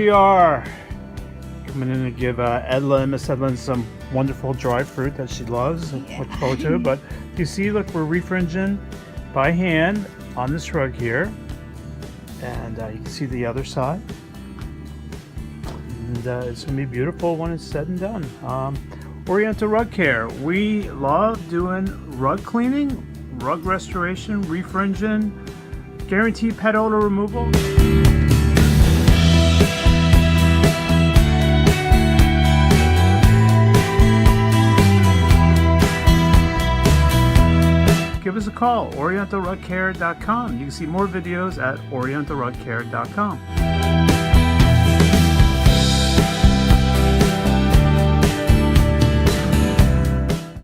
we are coming in to give Miss Edlin some wonderful dried fruit that she loves and look forward to. But you see, look, we're refringing by hand on this rug here, and you can see the other side, and it's gonna be beautiful when it's said and done. Oriental Rug Care, we love doing rug cleaning, rug restoration, refringing, guaranteed pet odor removal. Give us a call, orientalrugcare.com. You can see more videos at orientalrugcare.com.